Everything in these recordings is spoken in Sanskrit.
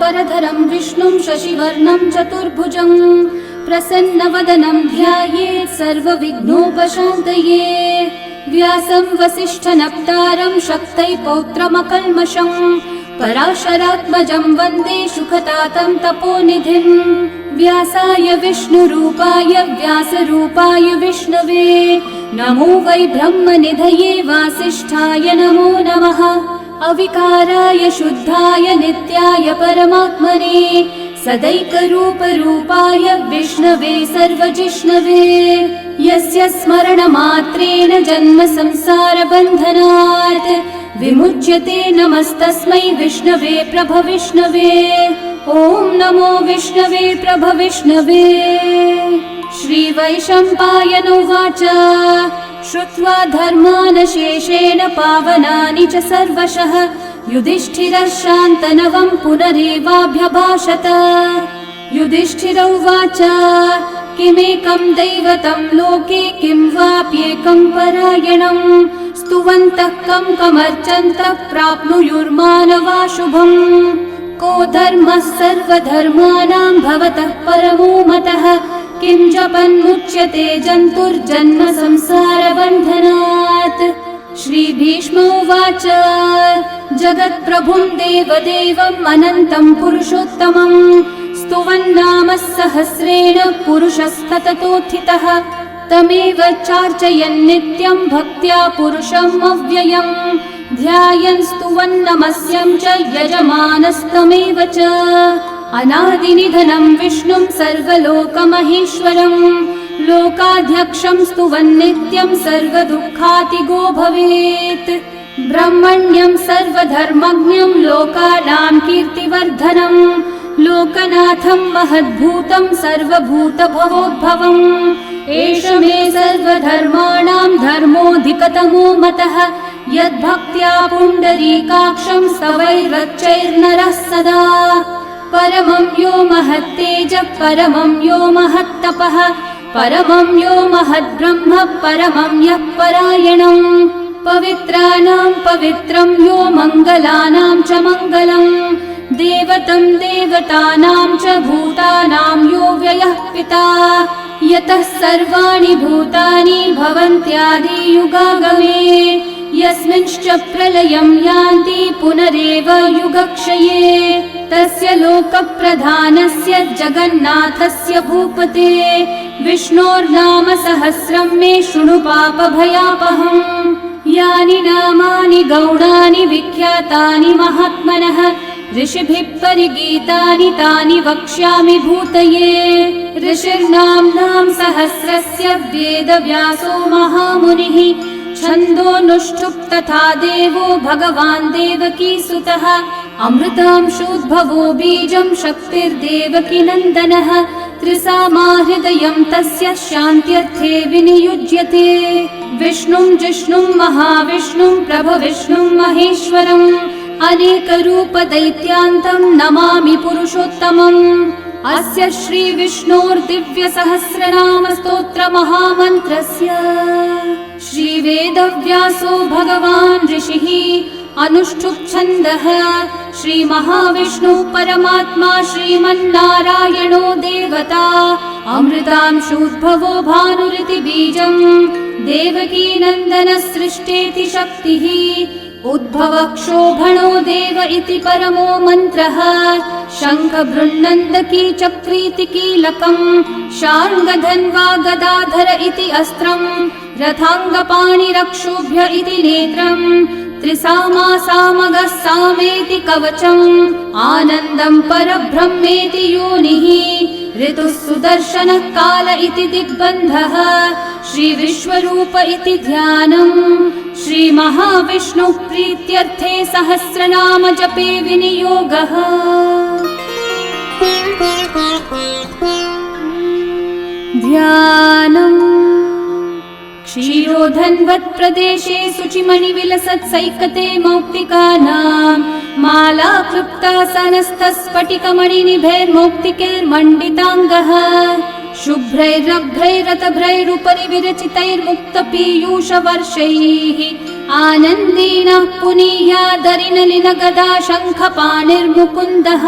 शुक्लाम्बरधरं विष्णुं शशिवर्णं चतुर्भुजं प्रसन्नवदनं ध्यायेत् सर्वविघ्नोपशान्तये। व्यासं वसिष्ठनप्तारं शक्तै पौत्रमकल्मषं पराशरात्मजं वन्दे सुखतातं तपोनिधिं। व्यासाय विष्णुरूपाय व्यासरूपाय विष्णवे नमो वै ब्रह्मनिधये वासिष्ठाय नमो नमः। अविकाराय शुद्धाय नित्याय परमात्मने सदैकरूपरूपाय विष्णवे सर्वजिष्णवे। यस्य स्मरणमात्रेण जन्म संसारबन्धनात् विमुच्यते नमस्तस्मै विष्णवे प्रभविष्णवे। ॐ नमो विष्णवे प्रभविष्णवे। श्रीवैशम्पायन उवाच श्रुत्वा धर्मानशेषेण पावनानि च सर्वशः युधिष्ठिरः शान्तनवं पुनरेवाभ्यभाषत। युधिष्ठिर उवाच किमेकं दैवतं लोके किं वाप्येकं परायणं स्तुवन्तः कं कमर्चन्तः प्राप्नुयुर्मानवा शुभम्। को धर्मः सर्वधर्माणां भवतः परमो मतः किं जपन्मुच्यते जन्तुर्जन्म संसारबन्धनात्। श्रीभीष्म उवाच जगत्प्रभुं देवदेवम् अनन्तं पुरुषोत्तमं स्तुवन्नाम सहस्रेण पुरुषस्तततोत्थितः तमेव चार्चयन् नित्यं भक्त्या पुरुषम् अव्ययम् ध्यायन् स्तुवन्नमस्यं च यजमानस्तमेव च। अनादिनिधनं विष्णुं सर्वलोकमहेश्वरं लोकाध्यक्षं स्तुवन्नित्यं सर्वदुःखातिगो भवेत्। ब्रह्मण्यं सर्वधर्मज्ञं लोकानां कीर्तिवर्धनं लोकनाथं महद्भूतं सर्वभूतभवोद्भवम्। एष मे सर्वधर्माणां धर्मोऽधिकतमो मतः यद्भक्त्या पुण्डरीकाक्षं स्तवैर्रच्चैर्नरः सदा। परमं यो महत्तेजः परमं यो महत्तपः परमं यो महद्ब्रह्म परमं यः परायणम्। पवित्राणां पवित्रं यो मङ्गलानां च मङ्गलम् देवतं देवतानां च भूतानां यो व्ययः पिता यतः सर्वाणि भूतानि भवन्त्यादियुगागमे यस्मिंश्च प्रलयं यान्ति पुनरेव युगक्षये तस्य लोकप्रधानस्य जगन्नाथस्य भूपते विष्णोर्नाम सहस्रं मे शृणु पापभयापहम्। यानि नामानि गौणानि विख्यातानि महात्मनः ऋषिभिः परिगीतानि तानि वक्ष्यामि भूतये। ऋषिर्नाम्नां सहस्रस्य वेदव्यासो महामुनिः छन्दोऽनुष्ठुप् तथा देवो भगवान् देवकीसुतः अमृतांशोद्भवो बीजं शक्तिर्देवकी नन्दनः त्रिसामा हृदयं तस्य शान्त्यर्थे विनियुज्यते। विष्णुं जिष्णुं महाविष्णुं प्रभविष्णुं महेश्वरम् अनेकरूपदैत्यान्तं नमामि पुरुषोत्तमम्। अस्य श्रीविष्णोर्दिव्यसहस्रनामस्तोत्रमहामन्त्रस्य श्रीवेदव्यासो भगवान् ऋषिः अनुष्ठुप्-छन्दः श्रीमहाविष्णुः परमात्मा श्रीमन्नारायणो देवता अमृतांशोद्भवो भानुरिति बीजम् देवकी नन्दनसृष्टेति शक्तिः उद्भवक्षोभणो देव इति परमो मन्त्रः शङ्खबृन्नन्दकी चक्रीति कीलकम् शार्ङ्गधन्वा गदाधर इति अस्त्रम् रथाङ्गपाणिरक्षोभ्य इति नेत्रम् त्रिसामा सामगः सामेति कवचम् आनन्दं परब्रह्मेति योनिः ऋतुः सुदर्शनः काल इति दिग्बन्धः श्रीविश्वरूप इति ध्यानम् श्रीमहाविष्णुः प्रीत्यर्थे सहस्रनाम जपे विनियोगः। ध्यानम् क्षीरोधन्वत्प्रदेशे शुचिमणिविलसत्सैकते मौक्तिकानां माला क्लृप्तासनस्थस्फटिकमणिनिभैर्मौक्तिकैर्मण्डिताङ्गः शुभ्रैरभ्रैरतभ्रैरुपरि विरचितैर्मुक्तपीयूषवर्षैः आनन्देन पुनीयादरिनलिनगदा शङ्खपाणिर्मुकुन्दः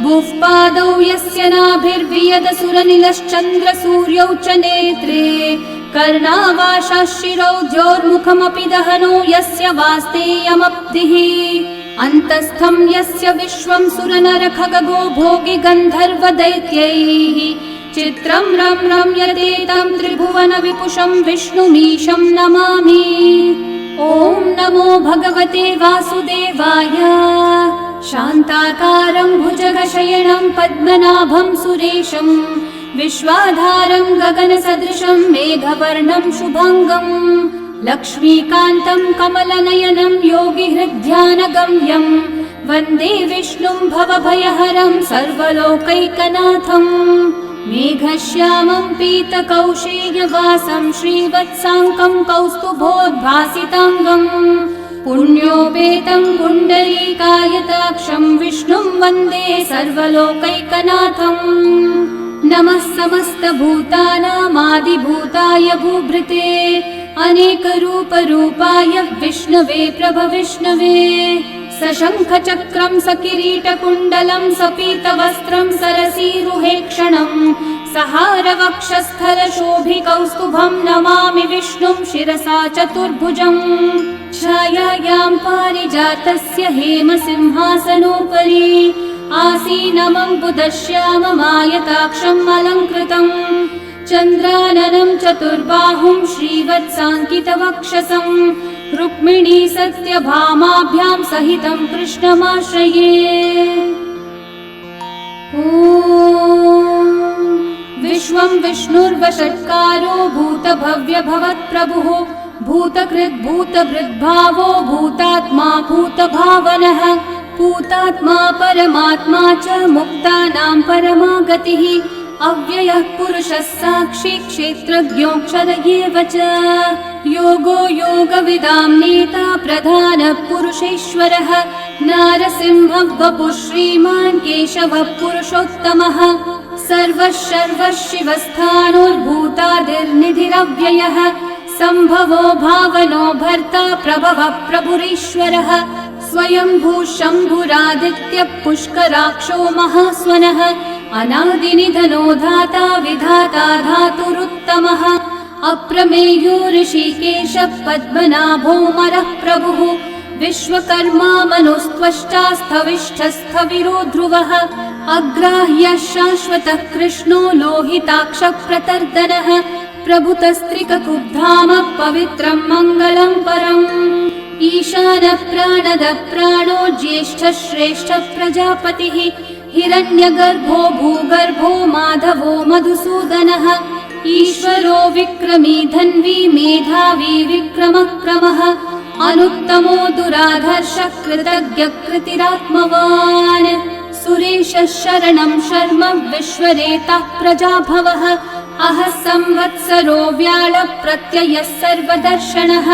भुःपादौ यस्य नाभिर्वियदसुरनिलश्चन्द्रसूर्यौ च नेत्रे कर्णावाशः शिरौ द्योर्मुखमपि दहनो यस्य वास्तेयमब्धिः अन्तस्थं यस्य विश्वं सुरनरखगो भोगि गन्धर्वदैत्यैः चित्रं रम्यते तं त्रिभुवन विपुषं विष्णुमीशं नमामि। ॐ नमो भगवते वासुदेवाय। शान्ताकारं भुजगशयनं पद्मनाभं सुरेशं विश्वाधारं गगनसदृशं मेघवर्णं शुभङ्गं लक्ष्मीकान्तं कमलनयनं योगिहृद्ध्यानगम्यं वन्दे विष्णुं भवभयहरं सर्वलोकैकनाथं मेघश्यामं पीतकौशेयवासं श्रीवत्साङ्कं कौस्तुभोद्भासिताङ्गं पुण्योपेतं पुण्डरीकायताक्षं विष्णुं वन्दे सर्वलोकैकनाथम्। नमः समस्तभूतानामादिभूताय भूभृते अनेकरूपरूपाय विष्णवे प्रभविष्णवे सशङ्खचक्रं सकिरीटकुण्डलं सपीतवस्त्रं सरसीरुहेक्षणं सहारवक्षस्थलशोभिकौस्तुभं नमामि विष्णुं शिरसा चतुर्भुजम् छायायां पारिजातस्य हेमसिंहासनोपरि आसीनमम्बुदश्याममायताक्षम् अलङ्कृतम् चन्द्राननं चतुर्बाहुं श्रीवत्साङ्कितवक्षसं रुक्मिणी सत्यभामाभ्यां सहितं कृष्णमाश्रये। ॐ विश्वं विष्णुर्वषट्कारो भूतभव्यभवत्प्रभुः भूतकृद्भूतभृद्भावो भूतात्मा भूतभावनः भूतात्मा परमात्मा च मुक्तानां परमा गतिः अव्ययः पुरुषः साक्षी क्षेत्रज्ञोऽक्षर एव च योगो योगविदां नेता प्रधानः पुरुषेश्वरः नारसिंहः वपुः श्रीमान् केशवः पुरुषोत्तमः सर्वः सर्वः शिवस्थाणुर्भूतादिर्निधिरव्ययः सम्भवो भावनो भर्ता प्रभवः प्रभुरीश्वरः स्वयंभू शम्भुरादित्यः पुष्कराक्षो महास्वनः अनादिनिधनो धाता विधाता धातुरुत्तमः अप्रमेयो ऋषिकेशः पद्मनाभोऽमरः प्रभुः विश्वकर्मा मनुस्त्वष्टा स्थविष्ठस्थविरो ध्रुवः अग्राह्यः शाश्वतः कृष्णो लोहिताक्षः प्रतर्दनः प्रभुतस्त्रिककुब्धामः पवित्रं मङ्गलं परम् ईशानः प्राणदः प्राणो ज्येष्ठः श्रेष्ठः प्रजापतिः हिरण्यगर्भो भूगर्भो माधवो मधुसूदनः ईश्वरो विक्रमी धन्वी मेधावी विक्रमक्रमः अनुत्तमो दुराधर्षः कृतज्ञः कृतिरात्मवान् सुरेशः शरणं शर्म विश्वरेतः प्रजाभवः अहः संवत्सरो व्याळः प्रत्ययः सर्वदर्शनः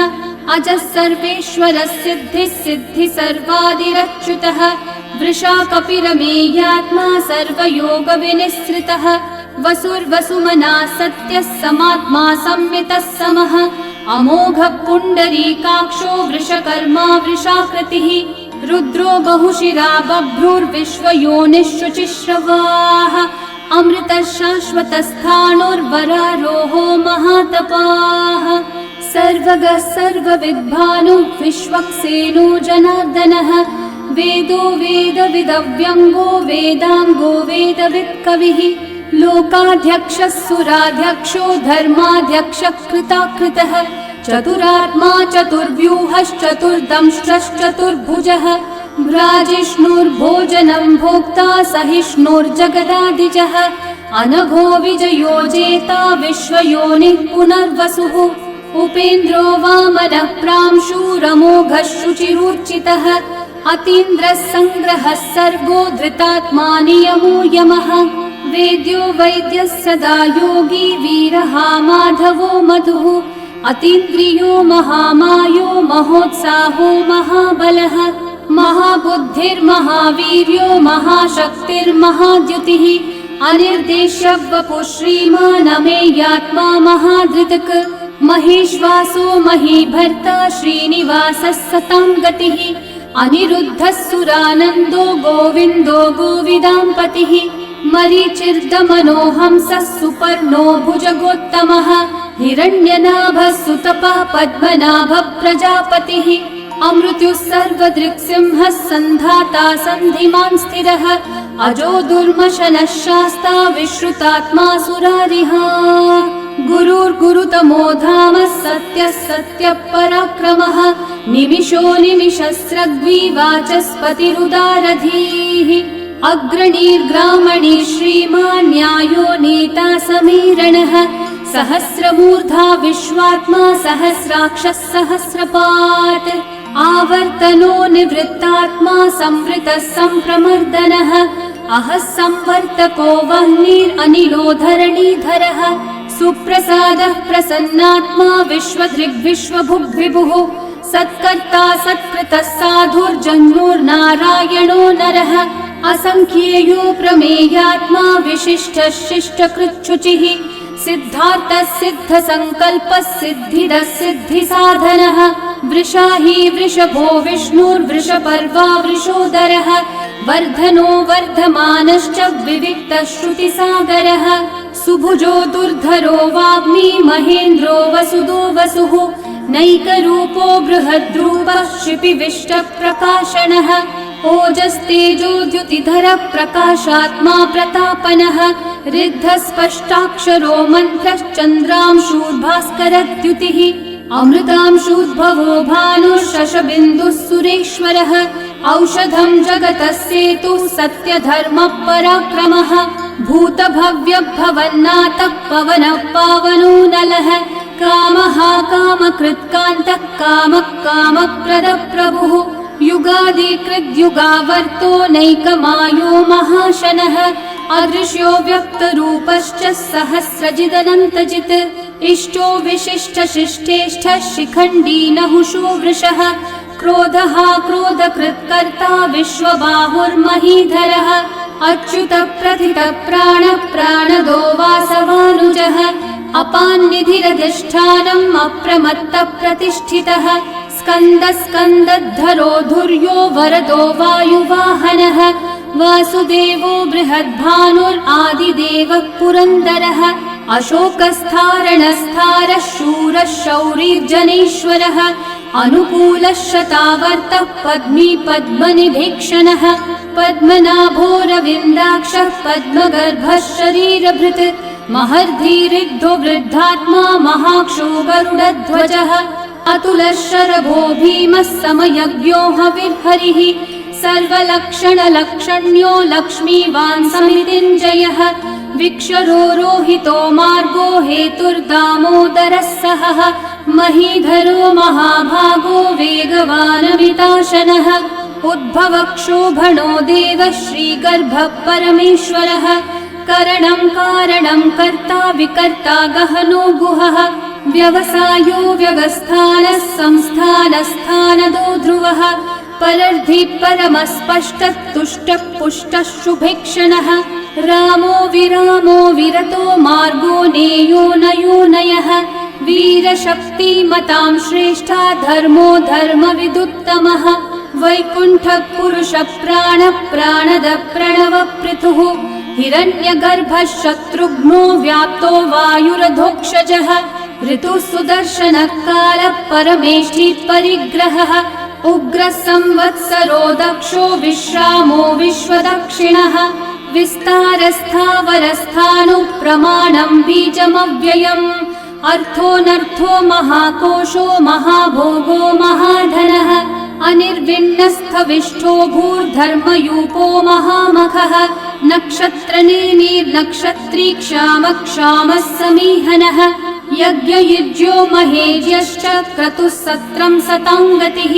अजः सर्वेश्वरः सिद्धिः सिद्धिः सर्वादिरच्युतः वृषा कपिरमेयात्मा सर्वयोगविनिःसृतः वसुर्वसुमना सत्यः समात्मा संमितः समः अमोघः पुण्डरीकाक्षो वृषकर्मा वृषाकृतिः रुद्रो बहुशिरा बभ्रुर्विश्वयोनिः शुचिश्रवाः अमृतः शाश्वतस्थाणुर्वरारोहो महातपाः सर्वगः सर्वविद्भानुः विश्वक्सेनो जनार्दनः वेदो वेदविदव्यङ्गो वेदाङ्गो वेदवित्कविः लोकाध्यक्षः सुराध्यक्षो धर्माध्यक्षः कृताकृतः चतुरात्मा चतुर्व्यूहश्चतुर्दंष्ट्रश्चतुर्भुजः भ्राजिष्णुर्भोजनं भोक्ता सहिष्णुर्जगदादिजः अनघो विजयो जेता विश्वयोनिः पुनर्वसुः उपेन्द्रो वामनः प्रांशुरमोघः शुचिरूर्चितः अतीन्द्रः सङ्ग्रहः सर्गो धृतात्मा नियमो यमः वेद्यो वैद्यः सदा योगी वीरः माधवो मधुः अतीन्द्रियो महामायो महोत्साहो महाबलः महाबुद्धिर्महावीर्यो महाशक्तिर्महाद्युतिः अनिर्देश्य वपुः श्रीमान् अमेयात्मा महाधृतक् महेश्वासो महीभर्ता श्रीनिवासः सतां गतिः अनिरुद्धः सुरानन्दो गोविन्दो गोविदाम्पतिः मरीचिर्दमनोहंसः सुपर्णो भुजगोत्तमः हिरण्यनाभः सुतपः पद्मनाभः प्रजापतिः अमृत्युः सर्वदृक्सिंहः सन्धाता सन्धिमान् स्थिरः अजो दुर्मशनः शास्ता विश्रुतात्मा सुरारिः गुरुर्गुरुतमो धामः सत्यः सत्यः पराक्रमः निमिषो निमिषस्रग्विवाचस्पतिरुदारधीः अग्रणीर्ग्रामणी श्रीमान् न्यायो नेता समीरणः सहस्रमूर्धा विश्वात्मा सहस्राक्षः सहस्रपात् आवर्तनो निवृत्तात्मा संवृतः सम्प्रमर्दनः अहः संवर्तको वह्निरनिलो धरणीधरः सुप्रसादः प्रसन्नात्मा विश्वदृग्विश्वभुग्विभुः सत्कर्ता सत्कृतः साधुर्जन्मुर्नारायणो नरः असंख्येयो प्रमेयात्मा विशिष्टः शिष्टकृच्छुचिः सिद्धार्थः सिद्धसङ्कल्पः सिद्धिदः सिद्धिसाधनः वृषाही वृषभो विष्णुर्वृषपर्वा वृषोदरः वर्धनो वर्धमानश्च विविक्तः श्रुतिसागरः सुभुजो दुर्धरो वाग्मी महेन्द्रो वसुदो वसुः नैकरूपो बृहद्रूपः शिपिविष्टप्रकाशनः ओजस्तेजोद्युतिधरः प्रकाशात्मा प्रतापनः ऋद्धस्पष्टाक्षरो मन्त्रश्चन्द्रांशूर्भास्करद्युतिः अमृतांशूद्भवो भानुः सुरेश्वरः औषधं जगतः सेतुः सत्यधर्मः पराक्रमः भूतभव्यभवन्नाथः पवनः पावनो नलः कामः कामकृत्कान्तः कामः कामप्रदः प्रभुः युगादिकृद्युगावर्तो नैकमायो महाशनः अदृश्यो व्यक्तरूपश्च सहस्रजिदनन्तजित् इष्टो विशिष्टशिष्टेष्ठः शिखण्डी नहुषो वृषः क्रोधः क्रोधकृत्कर्ता विश्वबाहुर्महीधरः अच्युतः प्रथितः प्राणः प्राणदो वासवानुजः अपान्निधिरधिष्ठानम् अप्रमत्तः प्रतिष्ठितः स्कन्दस्कन्दद्धरो धुर्यो वरदो वायुवाहनः वासुदेवो बृहद्भानुरादिदेवः पुरन्दरः अशोकस्थारणस्थारः शूरः शौरिर्जनेश्वरः अनुकूलः शतावर्तः पद्मी पद्मनिभीक्षणः पद्मनाभोरविन्दाक्षः पद्मगर्भः शरीरभृत् महर्धिरिग्धो वृद्धात्मा महाक्षो गरुडध्वजः अतुलः शरभो भीमः समयज्ञो हविर्हरिः सर्वलक्षणलक्षण्यो लक्ष्मीवान् समितिञ्जयः विक्षरो रोहितो मार्गो हेतुर्दामोदरः सहः महीधरो महाभागो वेगवानमिताशनः उद्भवक्षोभणो देवः श्रीगर्भः परमेश्वरः करणं कारणं कर्ता विकर्ता गहनो गुहः व्यवसायो व्यवस्थानः संस्थानस्थानदो ध्रुवः परर्धि परमस्पष्टः तुष्टः पुष्टः शुभेक्षणः रामो विरामो विरतो मार्गो नेयो नयो नयः वीरशक्तिमतां श्रेष्ठा धर्मो धर्मविदुत्तमः वैकुण्ठः पुरुषः प्राणः प्राणदः प्रणवपृथुः हिरण्यगर्भः शत्रुघ्नो व्याप्तो वायुरधोक्षजः ऋतुः सुदर्शनः कालः परमेष्ठी परिग्रहः उग्रः संवत्सरो दक्षो विश्रामो विश्वदक्षिणः विस्तारस्थावरस्थाणु प्रमाणं बीजमव्ययम् अर्थोऽनर्थो महाकोशो महाभोगो महाधनः अनिर्विण्णस्थविष्ठो भूर्धर्मयूपो महामखः नक्षत्रनेमिर्नक्षत्री क्षामः क्षामः समीहनः यज्ञयुज्यो महेज्यश्च क्रतुः सत्रं सतां गतिः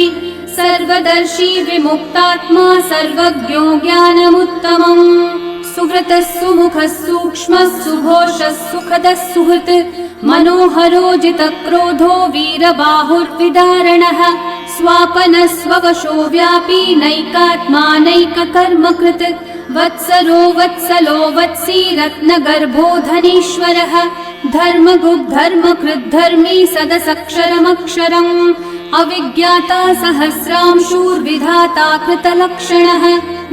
सर्वदर्शी विमुक्तात्मा सर्वज्ञो ज्ञानमुत्तमम् सुव्रतः सुमुखः सूक्ष्मः सुघोषः सुखदः सुहृत् मनोहरो जितक्रोधो वीरबाहुर्विदारणः स्वापनः स्ववशो व्यापी नैकात्मा नैककर्मकृत् वत्सरो वत्सलो वत्सी रत्नगर्भो धनीश्वरः धर्मकृद्धर्मी सदसक्षरमक्षरम् अविज्ञाता सहस्रांशूर्विधाता कृतलक्षणः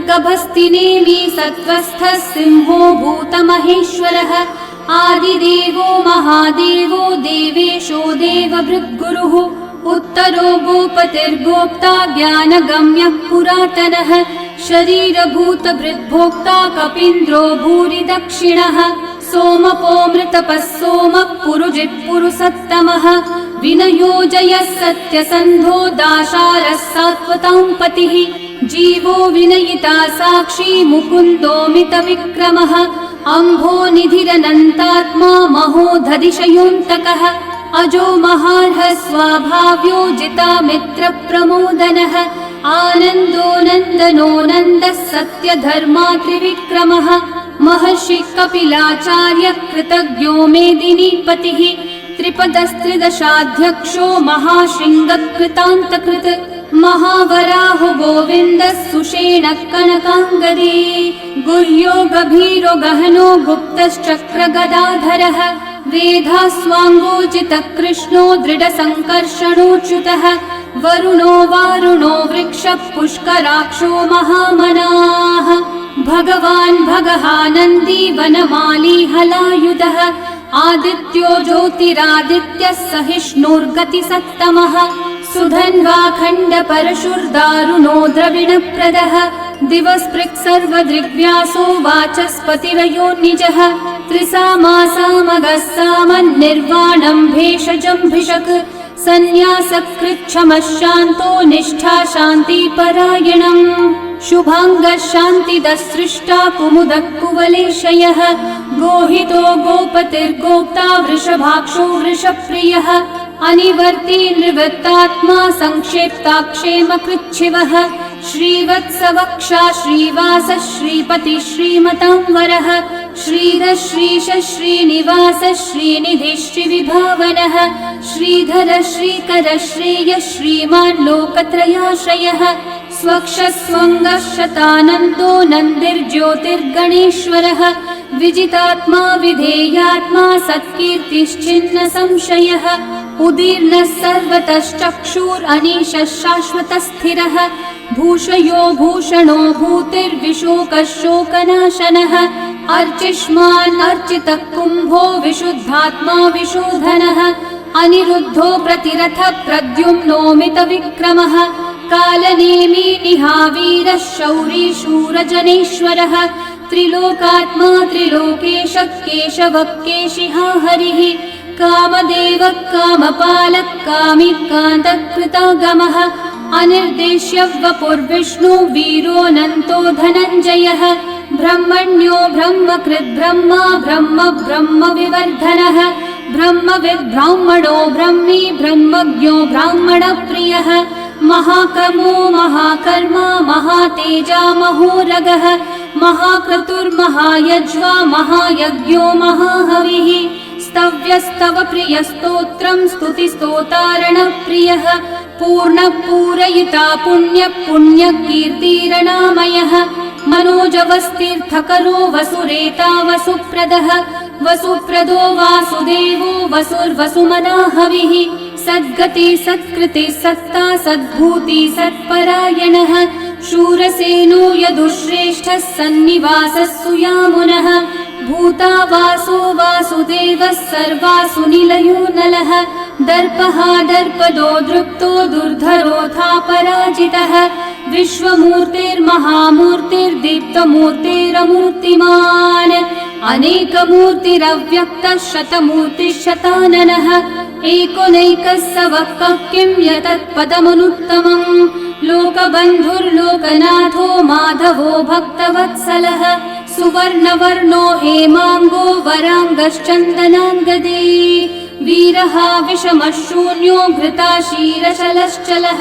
गभस्तिनेमि सत्त्वस्थः सिंहो भूतमहेश्वरः आदिदेवो महादेवो देवेशो देवभृद्गुरुः उत्तरो गोपतिर्गोप्ता ज्ञानगम्यः पुरातनः शरीरभूतभृद्भोक्ता कपीन्द्रो भूरि दक्षिणः सोमपोमृतपः सोमः पुरुजित्पुरुसत्तमः विनयोजयः सत्यसन्धो दाशारः सात्वतां पतिः जीवो विनयिता साक्षी मुकुन्दोमितविक्रमः अम्भोनिधिरनन्तात्मा महोदधिशयोऽन्तकः अजो महार्हः स्वाभाव्यो जितामित्रप्रमोदनः आनन्दो नन्दनो नन्दः सत्यधर्मात्रिविक्रमः महर्षि कपिलाचार्य कृतज्ञो मेदिनीपतिः त्रिपदस्त्रिदशाध्यक्षो महाशृङ्गकृतान्तकृत् महावराहो गोविन्दः सुषेणः कनकाङ्गदे गुह्यो गभीरो गहनो गुप्तश्चक्रगदाधरः वेधास्वाङ्गोचितः कृष्णो दृढसङ्कर्षणोच्युतः वरुणो वारुणो वृक्षः पुष्कराक्षो महामनाः भगवान् भगहानन्दी वनमाली हलायुधः आदित्यो ज्योतिरादित्यः सहिष्णुर्गतिसत्तमः सुधन्वा खण्डपरशुर्दारुणो द्रविणप्रदः दिवस्पृक् सर्वदृग्व्यासो वाचस्पतिरयो निजः त्रिसामासामगः सामन्निर्वाणं भेषजम्भिषक् सन्न्यासकृच्छमः शान्तो निष्ठा शान्तिपरायणम् शुभाङ्गः शान्तिदः सृष्टा कुमुदः कुवलेशयः गोहितो गोपतिर्गोप्ता वृषभाक्षो वृषप्रियः अनिवर्ती निवृत्तात्मा संक्षेप्ताक्षेमकृच्छिवः श्रीवत्सवक्षा श्रीवास श्रीपति श्रीमतांवरः श्रीधर श्रीश श्रीनिवास श्रीनिधि श्रीविभावनः श्रीधर श्रीकर श्रेय श्रीमान् लोकत्रयाश्रयः स्वक्षस्वङ्गः शतानन्दो नन्दिर्ज्योतिर्गणेश्वरः विजितात्मा विधेयात्मा सत्कीर्तिश्चिन्न संशयः उदीर्णः सर्वतश्चक्षुरनीशः शाश्वतस्थिरः भूषयो भूषणो भूतिर्विशोकः शोकनाशनः अर्चिष्मान् अर्चितः कुम्भो विशुद्धात्मा विशोधनः अनिरुद्धो प्रतिरथः प्रद्युम्नोमितविक्रमः कालनेमी निहावीरः शौरी शूरजनेश्वरः त्रिलोकात्मा त्रिलोकेशः केशवः केशिहा हरिः कामदेवः कामपालः कामी कान्तः कृतागमः अनिर्देश्य वपुर्विष्णु वीरोऽनन्तो धनञ्जयः ब्रह्मण्यो ब्रह्मकृद् ब्रह्मा ब्रह्म ब्रह्मविवर्धनः ब्रह्मविद् ब्राह्मणो ब्रह्मी ब्रह्मज्ञो ब्राह्मणप्रियः महाकर्मो महाकर्मा महातेजा महोरगः महाक्रतुर्महायज्वा महायज्ञो महाहविः स्तव्यस्तव प्रियस्तोत्रं स्तुतिस्तोतारणप्रियः पूर्णपूरयिता पुण्यकीर्तिरणामयः मनोजवस्तीर्थकरो वसुरेता वसुप्रदः वसुप्रदो वासुदेवो वसुर्वसुमनाहविः सद्गति सत्कृति सत्ता सद्भूति सत्परायणः शूरसेनो यदुश्रेष्ठः सन्निवासः सुयामुनः भूता वासो वासुदेवः सर्वासु निलयो नलः दर्पः दर्पदो दृप्तो दुर्धरोऽथा पराजितः विश्वमूर्तिर्महामूर्तिर्दीप्तमूर्तिरमूर्तिमान् अनेकमूर्तिरव्यक्तः शतमूर्तिः एकोनैकः स वः किं यतत्पदमनुत्तमम् लोकबन्धुर्लोकनाथो माधवो भक्तवत्सलः सुवर्णवर्णो हेमाङ्गो वराङ्गश्चन्दनाङ्गदे वीरः विषमशून्यो घृताशीरशलश्चलः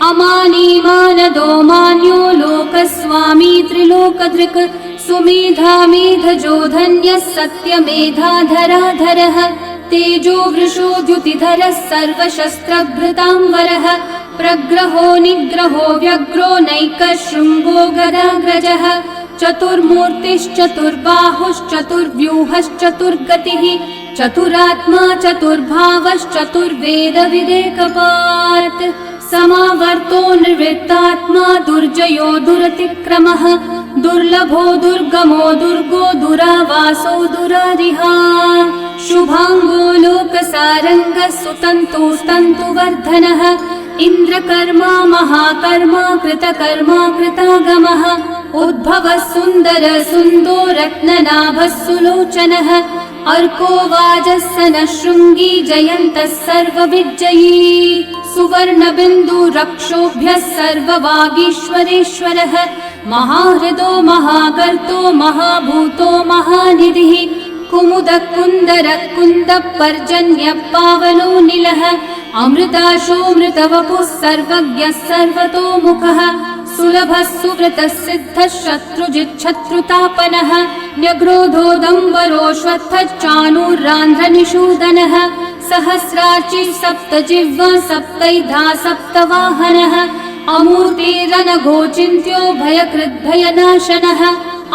अमानीमानदो मान्यो लोकस्वामी त्रिलोकधृक् सुमेधा मेधजोधन्यः सत्यमेधाधराधरः तेजो वृषो द्युतिधरः सर्वशस्त्रभृतांवरः प्रग्रहो निग्रहो व्यग्रो नैकः शृङ्गो गदाग्रजः चतुर्मूर्तिश्चतुर्बाहुश्चतुर्व्यूहश्चतुर्गतिः चतुरात्मा चतुर्भावश्चतुर्वेदविदेकपात् समावर्तो निर्वृत्तात्मा दुर्जयो दुरतिक्रमः दुर्लभो दुर्गमो दुर्गो दुरावासो दुरारिहा शुभांगो लोकसारंगः सुतन्तुस्तन्तुवर्धनः इन्द्रकर्मा महाकर्मा कृतकर्मा कृतागमः उद्भवः सुन्दर सुन्दो रत्ननाभः सुलोचनः अर्को वाजस्सनः शृङ्गी जयन्तः सर्वविजयी सुवर्णबिन्दु रक्षोभ्यः सर्ववागीश्वरेश्वरः महाहृदो महागर्तो महाभूतो महानिधिः कुमुदः कुन्दरः कुन्दः पर्जन्यः पावनो निलः अमृताशोऽमृतवपुः सर्वज्ञः सर्वतोमुखः सुलभः सुव्रतः सिद्धः शत्रुजिच्छत्रुतापनः न्यग्रोधोदम्बरोऽश्वत्थश्चाणूरान्ध्रनिषूदनः सहस्रार्ची सप्तजिह्वा सप्तैधा सप्तवाहनः अमूर्तिरनघोचिन्त्यो भयकृद्भयनाशनः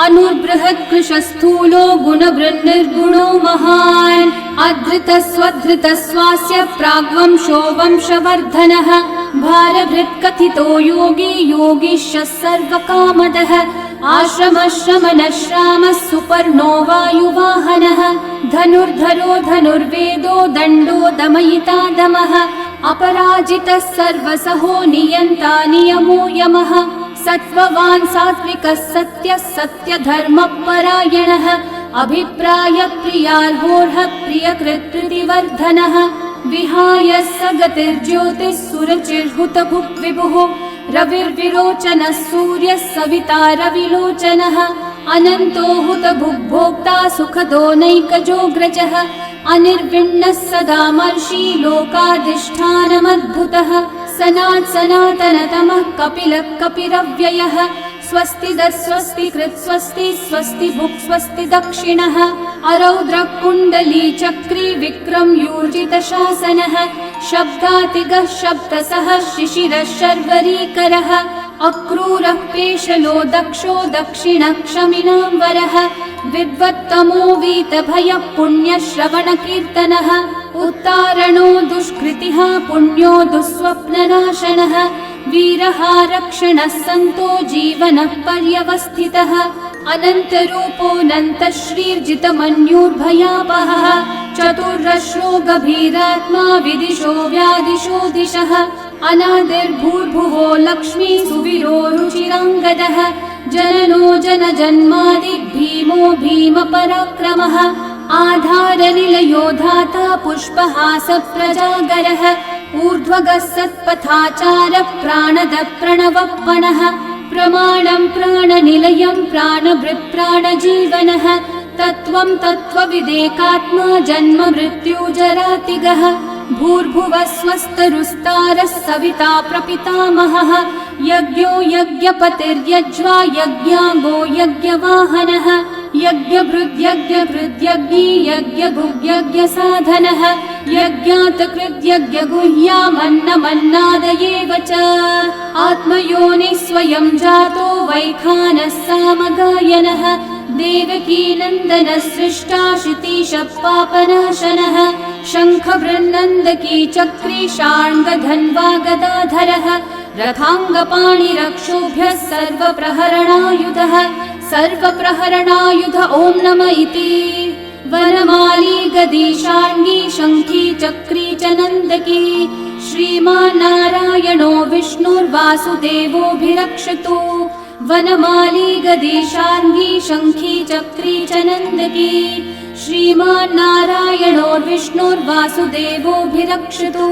अनुर्बृहत्कृशस्थूलो गुणवृन्निर्गुणो महान् अधृतस्वधृतस्वास्य प्राग्वंशो वंशवर्धनः भारभृत्कथितो योगी योगीशः सर्वकामदः आश्रमश्रमणश्रामः सुपर्णो वायुवाहनः धनुर्धरो धनुर्वेदो दण्डो दमयिता दमः अपराजितः सर्वसहो नियन्ता नियमो यमः सत्त्ववान् सात्विकः सत्यः सत्यधर्मपरायणः अभिप्रायप्रियार्होर्हः प्रियकृत्कृतिवर्धनः विहाय स गतिर्ज्योतिः सुरचिर्हुतभुक् विभुः रविर्विरोचनः सूर्यः सविता रविलोचनः अनन्तो हुतभुग्भोक्ता सुखदो नैकजोऽग्रजः अनिर्विण्णः सदा मर्षि लोकाधिष्ठानमद्भुतः सनातनतमः कपिलः कपिरव्ययः स्वस्तिदः स्वस्तिकृत् स्वस्ति स्वस्ति भुक् स्वस्ति दक्षिणः अरौद्रः कुण्डली चक्री विक्रमयूर्जितशासनः शब्दातिगः शब्दसः शिशिरः शर्वरीकरः अक्रूरः पेशलो दक्षो दक्षिणः क्षमिनाम्बरः विद्वत्तमो वीतभयः पुण्यश्रवणकीर्तनः उत्तारणो दुष्कृतिः पुण्यो दुःस्वप्ननाशनः वीरः रक्षणः सन्तो जीवनः पर्यवस्थितः अनन्तरूपोऽनन्तः श्रीर्जितमन्युर्भयापहः चतुर्रश्रो गभीरात्मा विदिशो व्यादिशो दिशः अनादिर्भूर्भुवो लक्ष्मी सुवीरो रुचिराङ्गदः जननो जनजन्मादि भीमो भीमपराक्रमः आधारनिलयो धाता पुष्पहास प्रजागरः ऊर्ध्वगः सत्पथाचारः प्राणदः प्रणवप्पणः प्रमाणं प्राणनिलयं प्राणभृत् प्राणजीवनः तत्त्वं तत्त्वविदेकात्मा जन्म मृत्युजरातिगः भूर्भुवः स्वस्तरुस्तारः सविता प्रपितामहः यज्ञो यज्ञपतिर्यज्वा यज्ञाङ्गो यज्ञवाहनः यज्ञभृद्यज्ञकृद्यज्ञी यज्ञभुग्यज्ञसाधनः यज्ञातकृद्यज्ञगुह्यामन्नमन्नादयेव च आत्मयोनिः स्वयं जातो वैखानः सामगायनः देवकीनन्दनः सृष्टा शितीशः पापनाशनः शङ्खवृन्नन्दकी चक्री शार्ङ्गधन्वा गदाधरः रथाङ्गपाणिरक्षोभ्यः सर्वप्रहरणायुधः सर्वप्रहरणायुध ॐ नम इति वनमाली गदी शार्ङ्गी शङ्खी चक्री च नन्दकी श्रीमान्नारायणो विष्णुर्वासुदेवोऽभिरक्षतु वनमाली गदी शार्ङ्गी शङ्खी चक्री च नन्दकी श्रीमान्नारायणो विष्णुर्वासुदेवोऽभिरक्षतु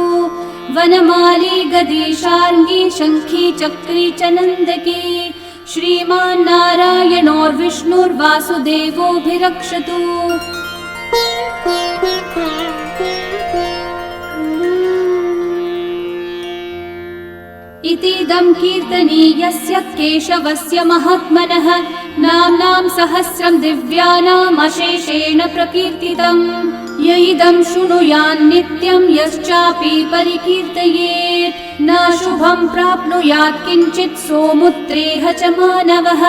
वनमाली गदी शार्ङ्गी शङ्खी चक्री च नन्दकी श्रीमान्नारायणो विष्णुर्वासुदेवोऽभिरक्षतु इतीदं कीर्तनीयस्य केशवस्य महात्मनः नाम्नां सहस्रं दिव्यानामशेषेण प्रकीर्तितम् य इदं शृणुयान् नित्यं यश्चापि परिकीर्तयेत् नाशुभं प्राप्नुयात् किञ्चित् सोमुत्रेह च मानवः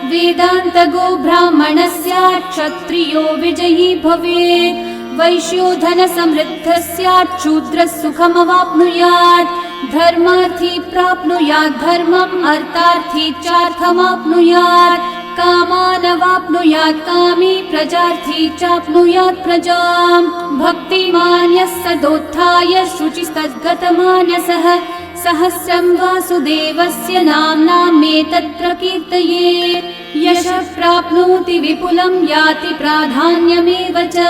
वेदान्तगो ब्राह्मणः स्यात् क्षत्रियो विजयी भवेत् वैश्योधनसमृद्धः स्यात् शूद्रः सुखमवाप्नुयात् धर्मार्थी प्राप्नुयात् धर्मम् अर्थार्थी चार्थमाप्नुयात् कामानवाप्नुयात् कामी प्रजार्थी चाप्नुयात् प्रजाम् भक्तिमान् यः सदोत्थाय शुचिस्तद्गतमानसः सहस्रं वासुदेवस्य नाम्नामेतत् प्रकीर्तये यशः प्राप्नोति विपुलं याति प्राधान्यमेव च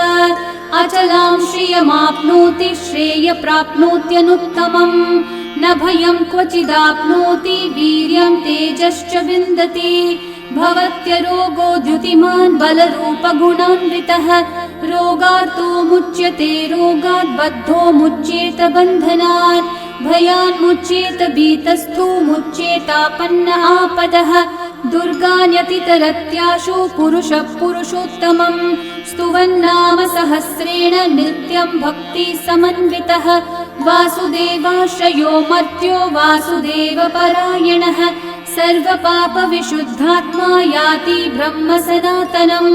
अचलां श्रियमाप्नोति श्रेय प्राप्नोत्यनुत्तमम् न भयं क्वचिदाप्नोति वीर्यं तेजश्च विन्दति भवत्यरोगो द्युतिमान् बलरूपगुणान्वितः रोगार्तो मुच्यते रोगात् बद्धो मुच्येत बन्धनात् भयान् मुच्येत भीतस्थो मुच्येतापन्न आपदः दुर्गान्यतितरत्याशु पुरुषः पुरुषोत्तमम् स्तुवन्नाम सहस्रेण नित्यं भक्ति समन्वितः वासुदेवाश्रयो मर्त्यो वासुदेवपरायणः सर्वपापविशुद्धात्मा याति ब्रह्म सनातनम्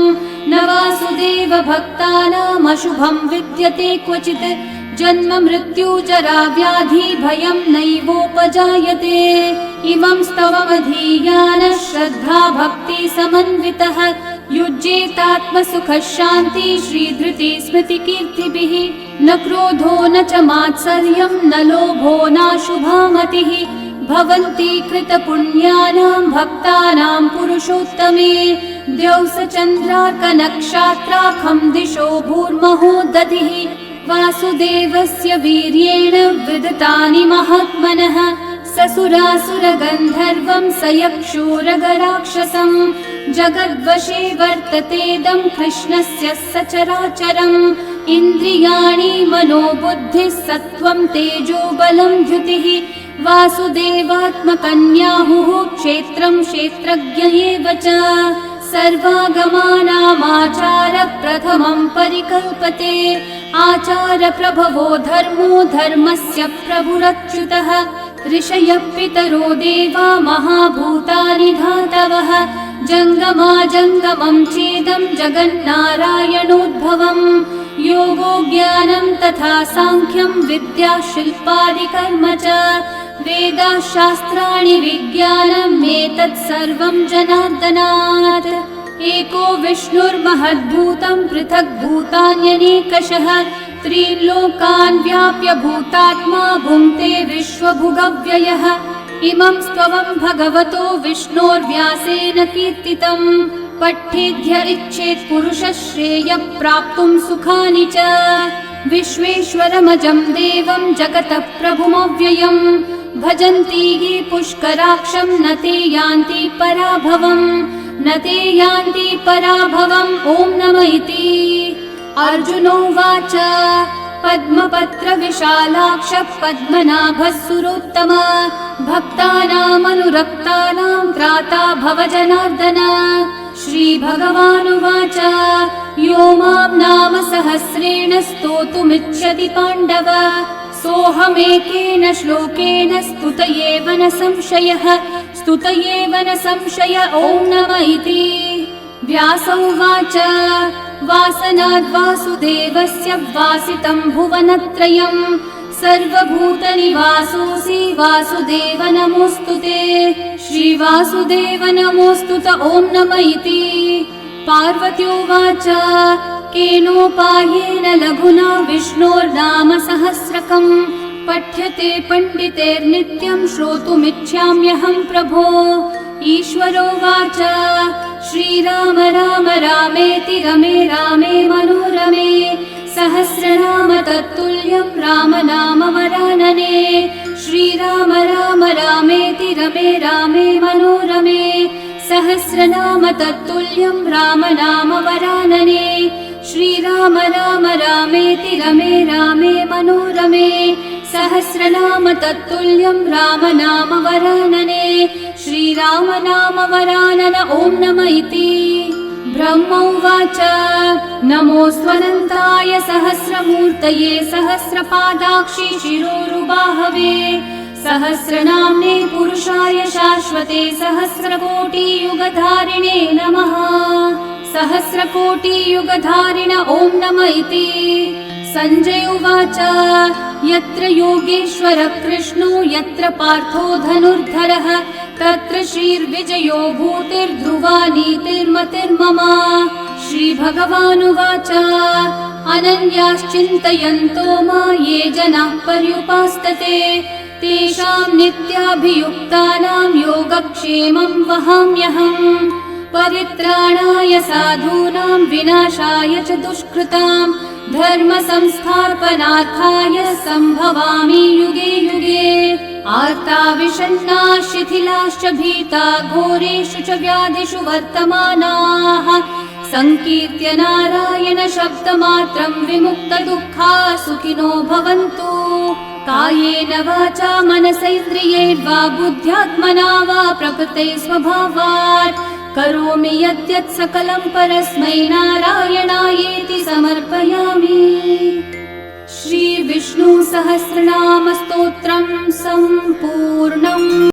न वासुदेव भक्तानामशुभं विद्यते क्वचित् जन्म मृत्यु जरा व्याधि भयं नैवोपजायते इमं स्तवमधीयानः श्रद्धा भक्ति समन्वितः युज्येतात्मसुखः शान्ति श्रीधृति स्मृतिकीर्तिभिः न क्रोधो न च मात्सर्यं न लोभो नाशुभा मतिः भवन्ति कृतपुण्यानां भक्तानां पुरुषोत्तमे द्यौः चन्द्रार्कनक्षत्राखं दिशो भूर्महो दधिः वासुदेवस्य वीर्येण विदतानि महात्मनः ससुरासुरगन्धर्वं स यक्षोरगराक्षसं जगद्वशे वर्ततेदं कृष्णस्य सचराचरम् इन्द्रियाणि मनोबुद्धिः सत्त्वं तेजो बलं द्युतिः वासुदेवात्मकन्याहुः क्षेत्रं क्षेत्रज्ञ एव च सर्वागमानामाचार प्रथमं परिकल्पते आचार प्रभवो धर्मो धर्मस्य प्रभुरच्युतः ऋषयः पितरो देवा महाभूतानि धातवः जङ्गमाजङ्गमं चेदं जगन्नारायणोद्भवम् योगो ज्ञानं तथा साङ्ख्यं विद्या शिल्पादिकर्म च वेदाः शास्त्राणि विज्ञानम् एतत् सर्वं जनार्दनात् एको विष्णुर्महद्भूतं पृथक् भूतान्यनेकशः त्रीन् लोकान् व्याप्य भूतात्मा भुङ्क्ते विश्वभुगव्ययः इमं स्तवं भगवतो विष्णोर्व्यासेन कीर्तितम् पठ्येद्य इच्छेत् पुरुषः श्रेयः प्राप्तुं सुखानि च विश्वेश्वरमजं देवं जगतः प्रभुमव्ययम् भजन्ति ये पुष्कराक्षं न ते यान्ति पराभवम् न ते यान्ति पराभवम् ॐ नम इति अर्जुनोवाच पद्मपत्रविशालाक्ष पद्मनाभः सुरोत्तम भक्तानामनुरक्तानां त्राता भव जनार्दन श्रीभगवानुवाच यो मां नाम सहस्रेण स्तोतुमिच्छति पाण्डव सोऽहमेकेन श्लोकेन स्तुत एव न संशयः स्तुत एव न संशय ॐ नम इति व्यास उवाच वासनाद्वासुदेवस्य वासितं भुवनत्रयं सर्वभूतनिवासोऽसि वासुदेव नमोऽस्तु ते श्रीवासुदेव नमोऽस्तु ॐ नम इति पार्वत्योवाच केनोपायेन लघुना विष्णोर्नाम सहस्रकं पठ्यते पण्डितेर्नित्यं श्रोतुमिच्छाम्यहं प्रभो ईश्वरोवाच श्रीराम राम रामेति रमे रामे मनोरमे सहस्रनाम तत्तुल्यं राम नाम वरानने श्रीराम राम रामेति रमे रामे मनोरमे सहस्रनाम तत्तुल्यं राम नाम वरानने श्रीराम राम रामेति रमे रामे मनोरमे सहस्रनाम तत्तुल्यं राम नाम वरानने श्रीराम नाम वरानन ॐ नम इति ब्रह्म उवाच नमोऽस्त्वनन्ताय सहस्रमूर्तये सहस्रपादाक्षि शिरोरुबाहवे सहस्रनाम्ने पुरुषाय शाश्वते सहस्रकोटियुगधारिणे नमः सहस्रकोटियुगधारिण ॐ नम इति। सञ्जय उवाच यत्र योगेश्वरः कृष्णो यत्र पार्थो धनुर्धरः तत्र श्रीर्विजयो भूतिर्ध्रुवा नीतिर्मतिर्मम। श्रीभगवानुवाच अनन्याश्चिन्तयन्तो मा ये जनाः पर्युपासते तेषां नित्याभियुक्तानां योगक्षेमं वहाम्यहम्। परित्राणाय साधूनां विनाशाय च दुष्कृतां धर्म संस्थापनार्थाय सम्भवामि युगे युगे। आर्ता विषण्णा शिथिलाश्च भीता घोरेषु च व्याधिषु वर्तमानाः संकीर्त्य नारायण शब्दमात्रं विमुक्तदुःखा सुखिनो भवन्तु। कायेन वाचा मनसैन्द्रियैर्वा बुद्ध्यात्मना वा प्रकृते स्वभावात् करोमि यद्यत् सकलं परस्मै नारायणायेति समर्पयामि। श्री विष्णु सहस्रनाम स्तोत्रम् सम्पूर्णम्।